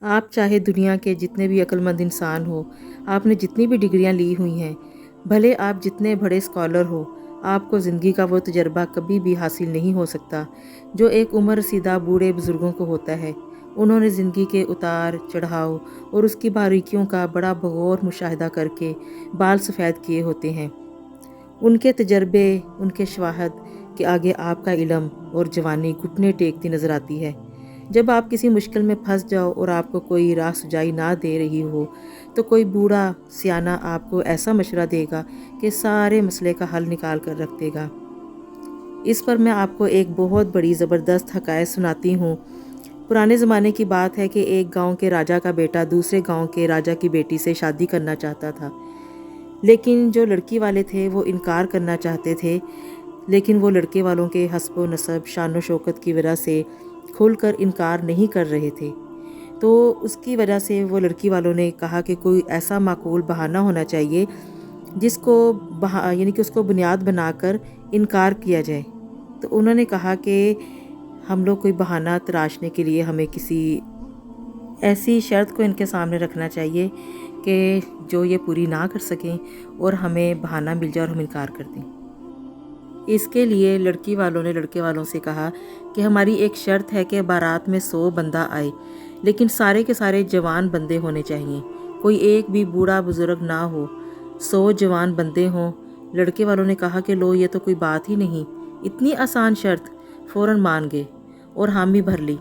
آپ چاہے دنیا کے جتنے بھی عقل مند انسان ہو، آپ نے جتنی بھی ڈگریاں لی ہوئی ہیں، بھلے آپ جتنے بڑے اسکالر ہو، آپ کو زندگی کا وہ تجربہ کبھی بھی حاصل نہیں ہو سکتا جو ایک عمر رسیدہ بوڑھے بزرگوں کو ہوتا ہے۔ انہوں نے زندگی کے اتار چڑھاؤ اور اس کی باریکیوں کا بڑا بغور مشاہدہ کر کے بال سفید کیے ہوتے ہیں۔ ان کے تجربے، ان کے شواہد کے آگے آپ کا علم اور جوانی گھٹنے ٹیکتی نظر آتی ہے۔ جب آپ کسی مشکل میں پھنس جاؤ اور آپ کو کوئی راہ سجائی نہ دے رہی ہو تو کوئی بوڑھا سیانہ آپ کو ایسا مشورہ دے گا کہ سارے مسئلے کا حل نکال کر رکھ دے گا۔ اس پر میں آپ کو ایک بہت بڑی زبردست حکایت سناتی ہوں۔ پرانے زمانے کی بات ہے کہ ایک گاؤں کے راجا کا بیٹا دوسرے گاؤں کے راجا کی بیٹی سے شادی کرنا چاہتا تھا، لیکن جو لڑکی والے تھے وہ انکار کرنا چاہتے تھے، لیکن وہ لڑکے والوں کے حسب و نسب، شان و شوکت کی وجہ سے کھل کر انکار نہیں کر رہے تھے۔ تو اس کی وجہ سے وہ لڑکی والوں نے کہا کہ کوئی ایسا معقول بہانہ ہونا چاہیے جس کو یعنی کہ اس کو بنیاد بنا کر انکار کیا جائے۔ تو انہوں نے کہا کہ ہم لوگ کوئی بہانہ تراشنے کے لیے ہمیں کسی ایسی شرط کو ان کے سامنے رکھنا چاہیے کہ جو یہ پوری نہ کر سکیں اور ہمیں بہانہ مل جائے اور ہم انکار کر دیں۔ اس کے لیے لڑکی والوں نے لڑکے والوں سے کہا کہ ہماری ایک شرط ہے کہ بارات میں 100 بندہ آئے، لیکن سارے کے سارے جوان بندے ہونے چاہیے، کوئی ایک بھی بوڑھا بزرگ نہ ہو، 100 جوان بندے ہوں۔ لڑکے والوں نے کہا کہ لو، یہ تو کوئی بات ہی نہیں، اتنی آسان شرط! فوراً مان گئے اور حامی بھر لی۔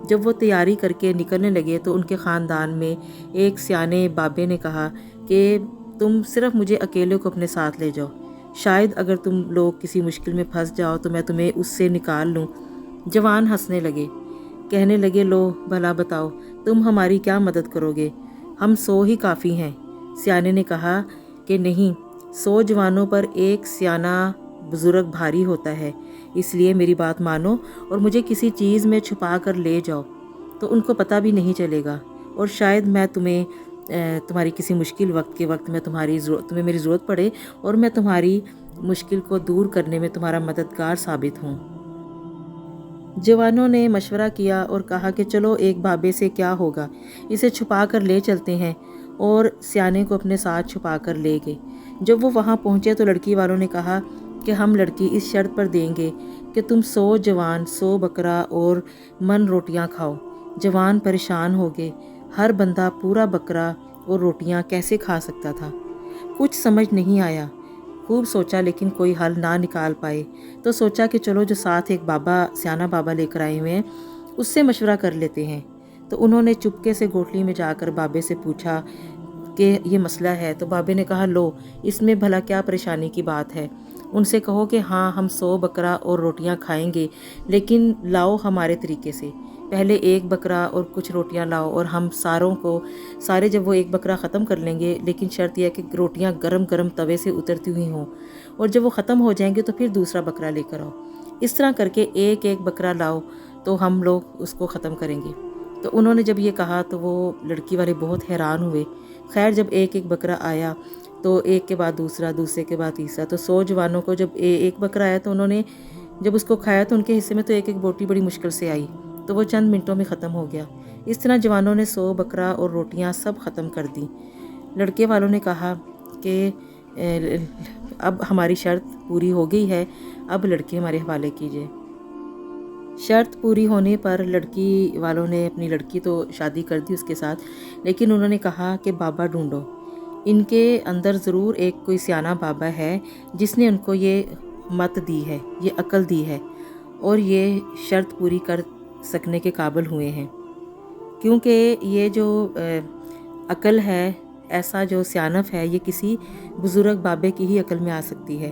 جب وہ تیاری کر کے نکلنے لگے تو ان کے خاندان میں ایک سیانے بابے نے کہا کہ تم صرف مجھے اکیلے کو اپنے ساتھ لے جاؤ، شاید اگر تم لوگ کسی مشکل میں پھنس جاؤ تو میں تمہیں اس سے نکال لوں۔ جوان ہنسنے لگے، کہنے لگے لو بھلا بتاؤ تم ہماری کیا مدد کرو گے، ہم 100 ہی کافی ہیں۔ سیانے نے کہا کہ نہیں، 100 جوانوں پر ایک سیانہ بزرگ بھاری ہوتا ہے، اس لیے میری بات مانو اور مجھے کسی چیز میں چھپا کر لے جاؤ تو ان کو پتہ بھی نہیں چلے گا، اور شاید میں تمہاری کسی مشکل وقت کے وقت میں تمہیں میری ضرورت پڑے اور میں تمہاری مشکل کو دور کرنے میں تمہارا مددگار ثابت ہوں۔ جوانوں نے مشورہ کیا اور کہا کہ چلو ایک بابے سے کیا ہوگا، اسے چھپا کر لے چلتے ہیں، اور سیانے کو اپنے ساتھ چھپا کر لے گئے۔ جب وہ وہاں پہنچے تو لڑکی والوں نے کہا کہ ہم لڑکی اس شرط پر دیں گے کہ تم 100 جوان 100 بکرا اور من روٹیاں کھاؤ۔ جوان پریشان ہو گئے، ہر بندہ پورا بکرا اور روٹیاں کیسے کھا سکتا تھا؟ کچھ سمجھ نہیں آیا۔ خوب سوچا لیکن کوئی حل نہ نکال پائے، تو سوچا کہ چلو جو ساتھ ایک بابا سیانہ بابا لے کر آئے ہوئے ہیں اس سے مشورہ کر لیتے ہیں۔ تو انہوں نے چپکے سے گوٹلی میں جا کر بابے سے پوچھا کہ یہ مسئلہ ہے۔ تو بابے نے کہا لو، اس میں بھلا کیا پریشانی کی بات ہے، ان سے کہو کہ ہاں ہم 100 بکرا اور روٹیاں کھائیں گے، لیکن لاؤ ہمارے طریقے سے، پہلے ایک بکرا اور کچھ روٹیاں لاؤ، اور ہم سارے جب وہ ایک بکرا ختم کر لیں گے، لیکن شرط یہ ہے کہ روٹیاں گرم گرم توے سے اترتی ہوئی ہوں، اور جب وہ ختم ہو جائیں گے تو پھر دوسرا بکرا لے کر آؤ، اس طرح کر کے ایک ایک بکرا لاؤ تو ہم لوگ اس کو ختم کریں گے۔ تو انہوں نے جب یہ کہا تو وہ لڑکی والے بہت حیران ہوئے۔ خیر جب ایک ایک بکرا آیا تو ایک کے بعد دوسرا، دوسرے کے بعد تیسرا، تو 100 جوانوں کو جب ایک بکرا آیا تو انہوں نے جب اس کو کھایا تو ان کے حصے میں تو ایک ایک بوٹی بڑی مشکل سے آئی، تو وہ چند منٹوں میں ختم ہو گیا۔ اس طرح جوانوں نے 100 بکرا اور روٹیاں سب ختم کر دیں۔ لڑکے والوں نے کہا کہ اب ہماری شرط پوری ہو گئی ہے، اب لڑکی ہمارے حوالے کیجیے۔ شرط پوری ہونے پر لڑکی والوں نے اپنی لڑکی تو شادی کر دی اس کے ساتھ، لیکن انہوں نے کہا کہ بابا ڈھونڈو، ان کے اندر ضرور ایک کوئی سیانہ بابا ہے جس نے ان کو یہ مت دی ہے، یہ عقل دی ہے، اور یہ شرط پوری کر سکنے کے قابل ہوئے ہیں، کیونکہ یہ جو عقل ہے، ایسا جو سیانف ہے، یہ کسی بزرگ بابے کی ہی عقل میں آ سکتی ہے۔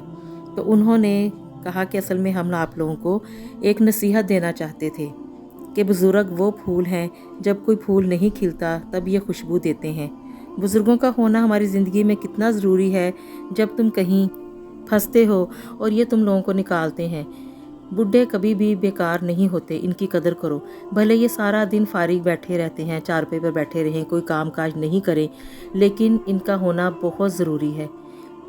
تو انہوں نے کہا کہ اصل میں ہم آپ لوگوں کو ایک نصیحت دینا چاہتے تھے کہ بزرگ وہ پھول ہیں، جب کوئی پھول نہیں کھلتا تب یہ خوشبو دیتے ہیں۔ بزرگوں کا ہونا ہماری زندگی میں کتنا ضروری ہے، جب تم کہیں پھنستے ہو اور یہ تم لوگوں کو نکالتے ہیں۔ بڈھے کبھی بھی بیکار نہیں ہوتے، ان کی قدر کرو، بھلے یہ سارا دن فارغ بیٹھے رہتے ہیں، چارپائی پر بیٹھے رہیں، کوئی کام کاج نہیں کریں، لیکن ان کا ہونا بہت ضروری ہے۔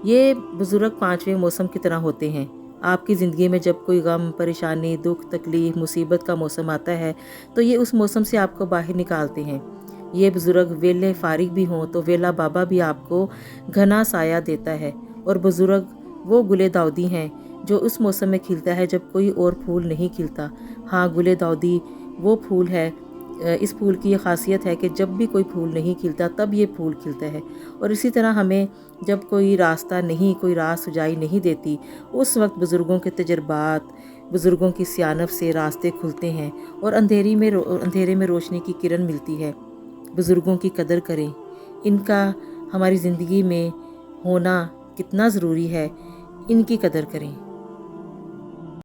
یہ بزرگ 5ویں موسم کی طرح ہوتے ہیں۔ آپ کی زندگی میں جب کوئی غم، پریشانی، دکھ، تکلیف، مصیبت کا موسم آتا ہے تو یہ اس موسم سے آپ کو باہر نکالتے ہیں۔ یہ بزرگ ویلے فارغ بھی ہوں تو ویلا بابا بھی آپ کو گھنا سایہ دیتا ہے۔ اور بزرگ وہ گلے داؤدی ہیں جو اس موسم میں کھلتا ہے جب کوئی اور پھول نہیں کھلتا۔ ہاں، گلے داؤدی وہ پھول ہے، اس پھول کی یہ خاصیت ہے کہ جب بھی کوئی پھول نہیں کھلتا تب یہ پھول کھلتا ہے۔ اور اسی طرح ہمیں جب کوئی راستہ نہیں، کوئی راہ سجائی نہیں دیتی، اس وقت بزرگوں کے تجربات، بزرگوں کی سیانت سے راستے کھلتے ہیں اور اندھیرے میں روشنی کی کرن ملتی ہے۔ بزرگوں کی قدر کریں، ان کا ہماری زندگی میں ہونا کتنا ضروری ہے، ان کی قدر کریں۔